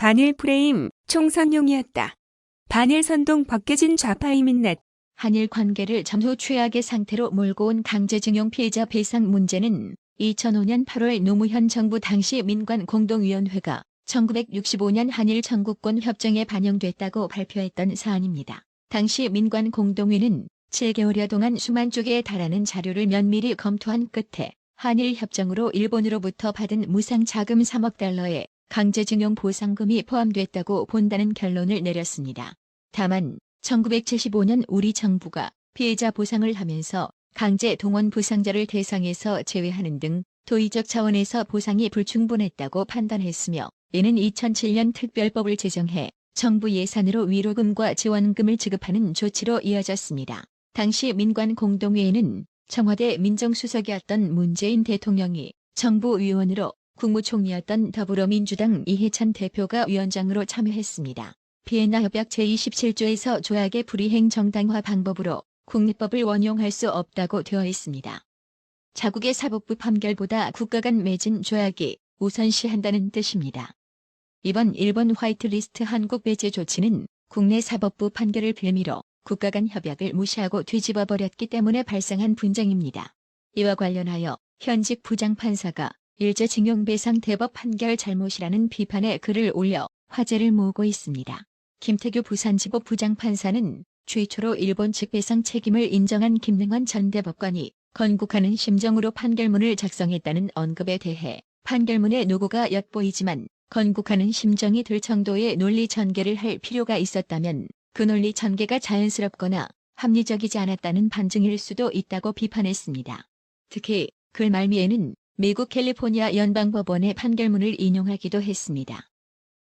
반일 프레임 총선용이었다. 반일 선동 벗겨진 좌파의 민낯. 한일 관계를 전후 최악의 상태로 몰고 온 강제징용 피해자 배상 문제는 2005년 8월 노무현 정부 당시 민관공동위원회가 1965년 한일 청구권 협정에 반영됐다고 발표했던 사안입니다. 당시 민관공동위는 7개월여 동안 수만 쪽에 달하는 자료를 면밀히 검토한 끝에 한일 협정으로 일본으로부터 받은 무상자금 3억 달러에 강제징용 보상금이 포함됐다고 본다는 결론을 내렸습니다. 다만 1975년 우리 정부가 피해자 보상을 하면서 강제 동원 부상자를 대상에서 제외하는 등 도의적 차원에서 보상이 불충분했다고 판단했으며, 이는 2007년 특별법을 제정해 정부 예산으로 위로금과 지원금을 지급하는 조치로 이어졌습니다. 당시 민관공동회에는 청와대 민정수석이었던 문재인 대통령이 정부위원으로 국무총리였던 더불어민주당 이해찬 대표가 위원장으로 참여했습니다. 비엔나 협약 제27조에서 조약의 불이행 정당화 방법으로 국내법을 원용할 수 없다고 되어 있습니다. 자국의 사법부 판결보다 국가 간 맺은 조약이 우선시한다는 뜻입니다. 이번 일본 화이트리스트 한국 배제 조치는 국내 사법부 판결을 빌미로 국가 간 협약을 무시하고 뒤집어버렸기 때문에 발생한 분쟁입니다. 이와 관련하여 현직 부장판사가 일제징용배상 대법 판결 잘못이라는 비판의 글을 올려 화제를 모으고 있습니다. 김태규 부산지법 부장판사는 최초로 일본 측 배상 책임을 인정한 김능환 전 대법관이 건국하는 심정으로 판결문을 작성했다는 언급에 대해 판결문의 노고가 엿보이지만 건국하는 심정이 들 정도의 논리 전개를 할 필요가 있었다면 그 논리 전개가 자연스럽거나 합리적이지 않았다는 반증일 수도 있다고 비판했습니다. 특히 글 말미에는 미국 캘리포니아 연방법원의 판결문을 인용하기도 했습니다.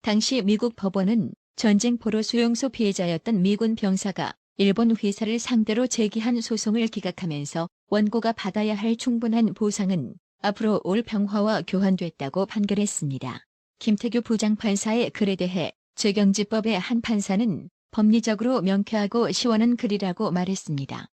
당시 미국 법원은 전쟁포로 수용소 피해자였던 미군 병사가 일본 회사를 상대로 제기한 소송을 기각하면서 원고가 받아야 할 충분한 보상은 앞으로 올 평화와 교환됐다고 판결했습니다. 김태규 부장판사의 글에 대해 재경지법의 한 판사는 법리적으로 명쾌하고 시원한 글이라고 말했습니다.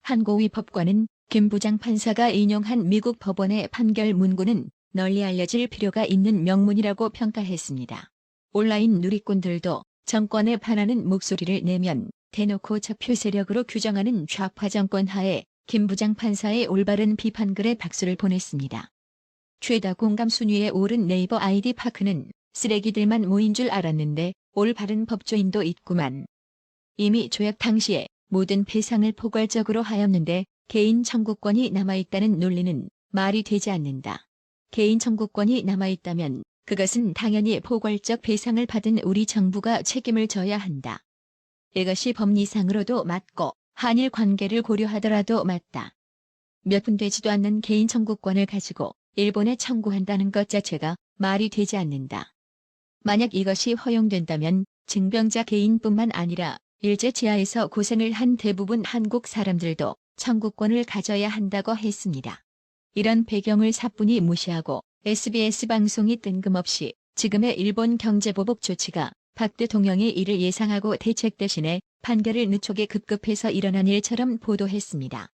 한 고위 법관은 김 부장판사가 인용한 미국 법원의 판결 문구는 널리 알려질 필요가 있는 명문이라고 평가했습니다. 온라인 누리꾼들도 정권에 반하는 목소리를 내면 대놓고 적폐 세력으로 규정하는 좌파 정권 하에 김 부장판사의 올바른 비판글에 박수를 보냈습니다. 최다 공감 순위에 오른 네이버 아이디 파크는 쓰레기들만 모인 줄 알았는데 올바른 법조인도 있구만. 이미 조약 당시에 모든 배상을 포괄적으로 하였는데 개인 청구권이 남아있다는 논리는 말이 되지 않는다. 개인 청구권이 남아있다면 그것은 당연히 포괄적 배상을 받은 우리 정부가 책임을 져야 한다. 이것이 법리상으로도 맞고 한일 관계를 고려하더라도 맞다. 몇 푼 되지도 않는 개인 청구권을 가지고 일본에 청구한다는 것 자체가 말이 되지 않는다. 만약 이것이 허용된다면 징병자 개인뿐만 아니라 일제 지하에서 고생을 한 대부분 한국 사람들도 청구권을 가져야 한다고 했습니다. 이런 배경을 사뿐히 무시하고 SBS 방송이 뜬금없이 지금의 일본 경제보복 조치가 박 대통령이 이를 예상하고 대책 대신에 판결을 늦추게 급급해서 일어난 일처럼 보도했습니다.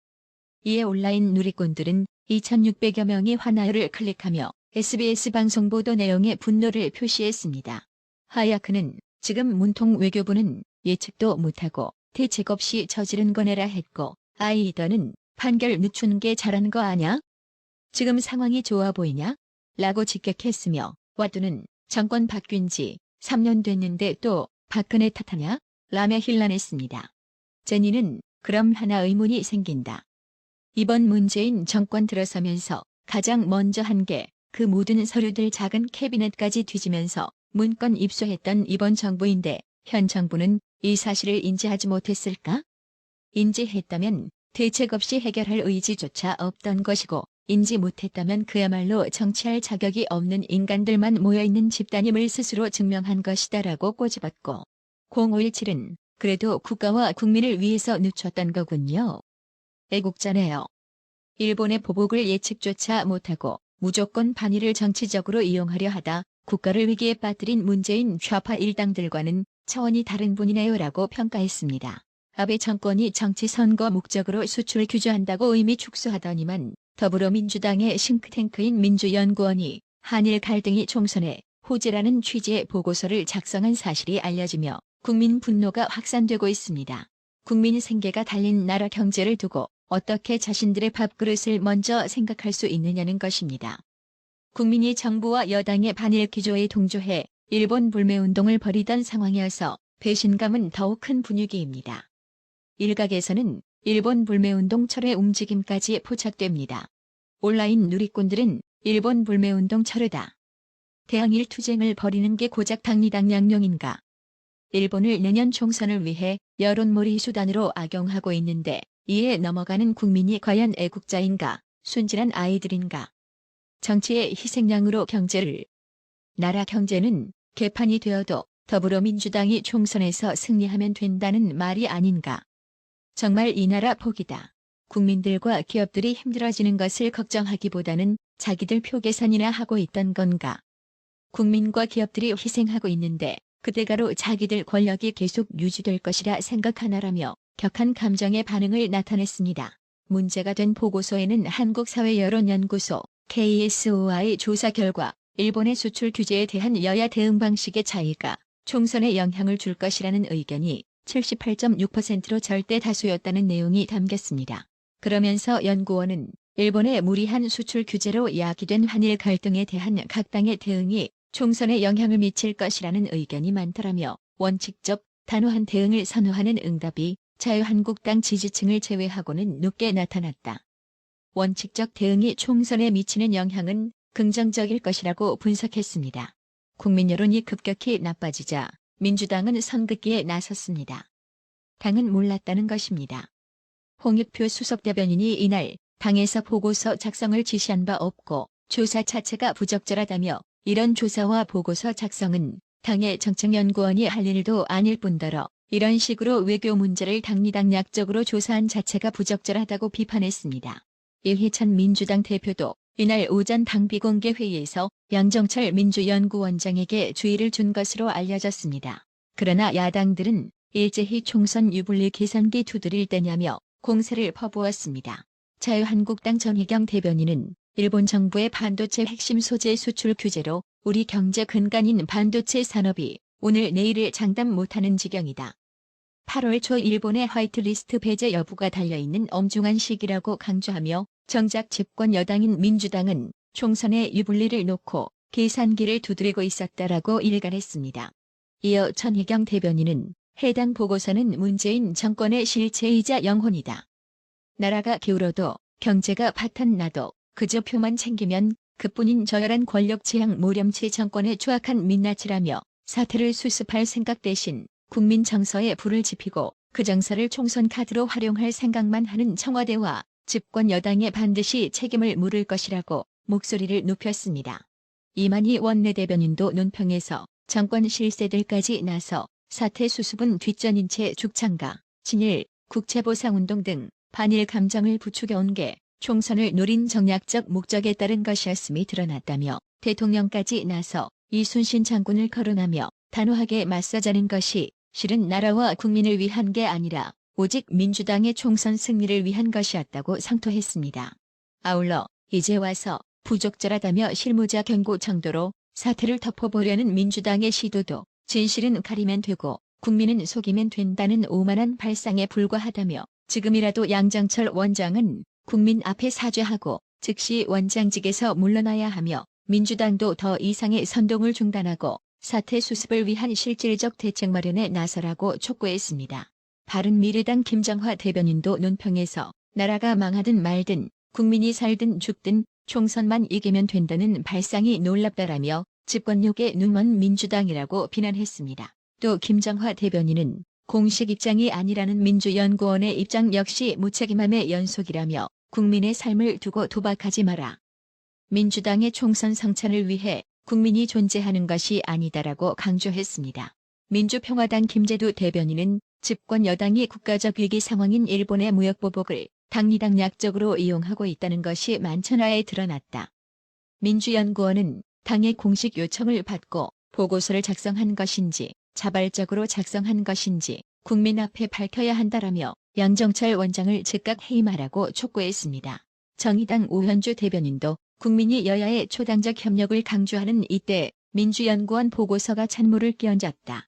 이에 온라인 누리꾼들은 2600여 명이 화나요를 클릭하며 SBS 방송 보도 내용에 분노를 표시했습니다. 하야크는 지금 문통 외교부는 예측도 못하고 대책 없이 저지른 거네라 했고, 아이더는 판결 늦추는 게 잘한 거 아냐? 지금 상황이 좋아 보이냐? 라고 직격했으며, 와두는 정권 바뀐 지 3년 됐는데 또 박근혜 탓하냐? 라며 힐난했습니다. 제니는 그럼 하나 의문이 생긴다. 이번 문재인 정권 들어서면서 가장 먼저 한 게 그 모든 서류들 작은 캐비넷까지 뒤지면서 문건 입수했던 이번 정부인데 현 정부는 이 사실을 인지하지 못했을까? 인지했다면 대책 없이 해결할 의지조차 없던 것이고, 인지 못했다면 그야말로 정치할 자격이 없는 인간들만 모여있는 집단임을 스스로 증명한 것이다라고 꼬집었고, 0517은 그래도 국가와 국민을 위해서 늦췄던 거군요. 애국자네요. 일본의 보복을 예측조차 못하고 무조건 반일을 정치적으로 이용하려 하다 국가를 위기에 빠뜨린 문재인 좌파 일당들과는 차원이 다른 분이네요라고 평가했습니다. 아베 정권이 정치 선거 목적으로 수출 규제한다고 의미 축소하더니만 더불어민주당의 싱크탱크인 민주연구원이 한일 갈등이 총선에 호재라는 취지의 보고서를 작성한 사실이 알려지며 국민 분노가 확산되고 있습니다. 국민 생계가 달린 나라 경제를 두고 어떻게 자신들의 밥그릇을 먼저 생각할 수 있느냐는 것입니다. 국민이 정부와 여당의 반일 기조에 동조해 일본 불매운동을 벌이던 상황이어서 배신감은 더욱 큰 분위기입니다. 일각에서는 일본 불매운동 철회 움직임까지 포착됩니다. 온라인 누리꾼들은 일본 불매운동 철회다. 대항일 투쟁을 벌이는 게 고작 당리당 양령인가. 일본을 내년 총선을 위해 여론몰이 수단으로 악용하고 있는데 이에 넘어가는 국민이 과연 애국자인가, 순진한 아이들인가. 정치의 희생양으로 경제를. 나라 경제는 개판이 되어도 더불어민주당이 총선에서 승리하면 된다는 말이 아닌가. 정말 이 나라 복이다. 국민들과 기업들이 힘들어지는 것을 걱정하기보다는 자기들 표 계산이나 하고 있던 건가. 국민과 기업들이 희생하고 있는데 그대가로 자기들 권력이 계속 유지될 것이라 생각하나라며 격한 감정의 반응을 나타냈습니다. 문제가 된 보고서에는 한국사회여론연구소 KSOI 조사 결과 일본의 수출 규제에 대한 여야 대응 방식의 차이가 총선에 영향을 줄 것이라는 의견이 78.6%로 절대 다수였다는 내용이 담겼습니다. 그러면서 연구원은 일본의 무리한 수출 규제로 야기된 한일 갈등에 대한 각 당의 대응이 총선에 영향을 미칠 것이라는 의견이 많더라며 원칙적 단호한 대응을 선호하는 응답이 자유한국당 지지층을 제외하고는 높게 나타났다. 원칙적 대응이 총선에 미치는 영향은 긍정적일 것이라고 분석했습니다. 국민 여론이 급격히 나빠지자 민주당은 선긋기에 나섰습니다. 당은 몰랐다는 것입니다. 홍익표 수석대변인이 이날 당에서 보고서 작성을 지시한 바 없고 조사 자체가 부적절하다며 이런 조사와 보고서 작성은 당의 정책연구원이 할 일도 아닐 뿐더러 이런 식으로 외교 문제를 당리당 약적으로 조사한 자체가 부적절하다고 비판했습니다. 이해찬 민주당 대표도 이날 오전 당 비공개 회의에서 양정철 민주연구원장에게 주의를 준 것으로 알려졌습니다. 그러나 야당들은 일제히 총선 유불리 계산기 두드릴 때냐며 공세를 퍼부었습니다. 자유한국당 전희경 대변인은 일본 정부의 반도체 핵심 소재 수출 규제로 우리 경제 근간인 반도체 산업이 오늘 내일을 장담 못하는 지경이다. 8월 초 일본의 화이트리스트 배제 여부가 달려있는 엄중한 시기라고 강조하며 정작 집권 여당인 민주당은 총선의 유불리를 놓고 계산기를 두드리고 있었다라고 일갈했습니다. 이어 전희경 대변인은 해당 보고서는 문재인 정권의 실체이자 영혼이다. 나라가 기울어도 경제가 파탄나도 그저 표만 챙기면 그뿐인 저열한 권력 지향 모렴치 정권의 추악한 민낯이라며 사태를 수습할 생각 대신 국민 정서에 불을 지피고 그 정서를 총선 카드로 활용할 생각만 하는 청와대와 집권 여당에 반드시 책임을 물을 것이라고 목소리를 높였습니다. 이만희 원내대변인도 논평에서 정권 실세들까지 나서 사태 수습은 뒷전인 채 죽창가, 친일, 국채보상운동 등 반일 감정을 부추겨온 게 총선을 노린 정략적 목적에 따른 것이었음이 드러났다며 대통령까지 나서 이순신 장군을 거론하며 단호하게 맞서자는 것이 실은 나라와 국민을 위한 게 아니라 오직 민주당의 총선 승리를 위한 것이었다고 상토했습니다. 아울러 이제 와서 부적절하다며 실무자 경고 정도로 사태를 덮어보려는 민주당의 시도도 진실은 가리면 되고 국민은 속이면 된다는 오만한 발상에 불과하다며 지금이라도 양정철 원장은 국민 앞에 사죄하고 즉시 원장직에서 물러나야 하며 민주당도 더 이상의 선동을 중단하고 사태 수습을 위한 실질적 대책 마련에 나서라고 촉구했습니다. 바른미래당 김정화 대변인도 논평에서 나라가 망하든 말든 국민이 살든 죽든 총선만 이기면 된다는 발상이 놀랍다라며 집권욕에 눈먼 민주당이라고 비난했습니다. 또 김정화 대변인은 공식 입장이 아니라는 민주연구원의 입장 역시 무책임함의 연속이라며 국민의 삶을 두고 도박하지 마라. 민주당의 총선 성찬을 위해 국민이 존재하는 것이 아니다라고 강조했습니다. 민주평화당 김재두 대변인은 집권 여당이 국가적 위기 상황인 일본의 무역보복을 당리당 약적으로 이용하고 있다는 것이 만천하에 드러났다. 민주연구원은 당의 공식 요청을 받고 보고서를 작성한 것인지 자발적으로 작성한 것인지 국민 앞에 밝혀야 한다라며 양정철 원장을 즉각 해임하라고 촉구했습니다. 정의당 오현주 대변인도 국민이 여야의 초당적 협력을 강조하는 이때 민주연구원 보고서가 찬물을 끼얹었다.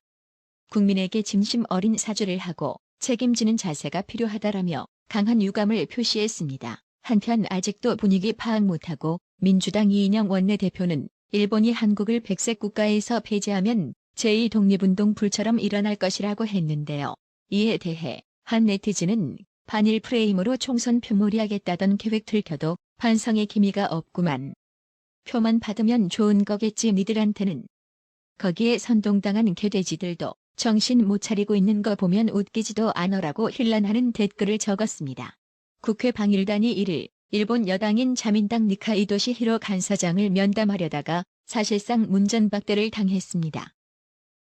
국민에게 진심 어린 사죄를 하고 책임지는 자세가 필요하다라며 강한 유감을 표시했습니다. 한편 아직도 분위기 파악 못하고 민주당 이인영 원내대표는 일본이 한국을 백색 국가에서 폐지하면 제2독립운동 불처럼 일어날 것이라고 했는데요. 이에 대해 한 네티즌은 반일 프레임으로 총선 표몰이하겠다던 계획 들켜도 반성의 기미가 없구만. 표만 받으면 좋은 거겠지 니들한테는. 거기에 선동당한 개돼지들도 정신 못 차리고 있는 거 보면 웃기지도 않으라고 힐난하는 댓글을 적었습니다. 국회 방일단이 1일 일본 여당인 자민당 니카이 도시히로 간사장을 면담하려다가 사실상 문전박대를 당했습니다.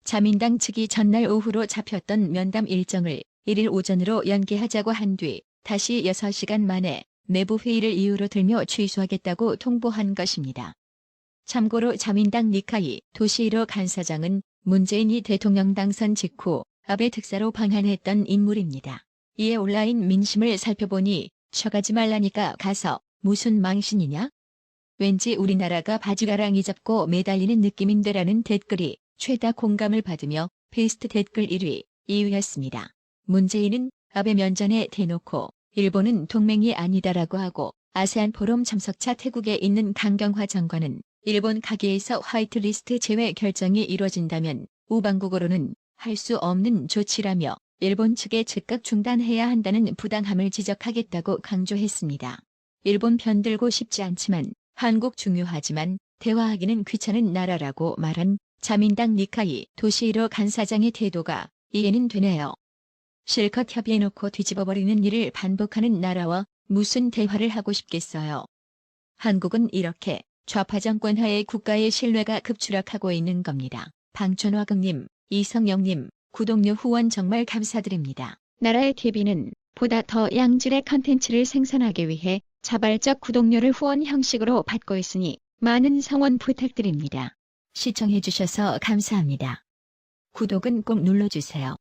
자민당 측이 전날 오후로 잡혔던 면담 일정을 1일 오전으로 연기하자고 한 뒤 다시 6시간 만에 내부 회의를 이유로 들며 취소하겠다고 통보한 것입니다. 참고로 자민당 니카이 도시히로 간사장은 문재인이 대통령 당선 직후 아베 특사로 방한했던 인물입니다. 이에 온라인 민심을 살펴보니 쳐가지 말라니까 가서 무슨 망신이냐? 왠지 우리나라가 바지가랑이 잡고 매달리는 느낌인데라는 댓글이 최다 공감을 받으며 베스트 댓글 1위, 2위였습니다. 문재인은 아베 면전에 대놓고 일본은 동맹이 아니다라고 하고 아세안 포럼 참석차 태국에 있는 강경화 장관은 일본 가계에서 화이트리스트 제외 결정이 이뤄진다면 우방국으로는 할 수 없는 조치라며 일본 측에 즉각 중단해야 한다는 부당함을 지적하겠다고 강조했습니다. 일본 편들고 싶지 않지만 한국 중요하지만 대화하기는 귀찮은 나라라고 말한 자민당 니카이 도시히로 간사장의 태도가 이해는 되네요. 실컷 협의해놓고 뒤집어버리는 일을 반복하는 나라와 무슨 대화를 하고 싶겠어요. 한국은 이렇게 좌파 정권 하에 국가의 신뢰가 급추락하고 있는 겁니다. 방촌화극님, 이성영님, 구독료 후원 정말 감사드립니다. 나라의 TV는 보다 더 양질의 컨텐츠를 생산하기 위해 자발적 구독료를 후원 형식으로 받고 있으니 많은 성원 부탁드립니다. 시청해주셔서 감사합니다. 구독은 꼭 눌러주세요.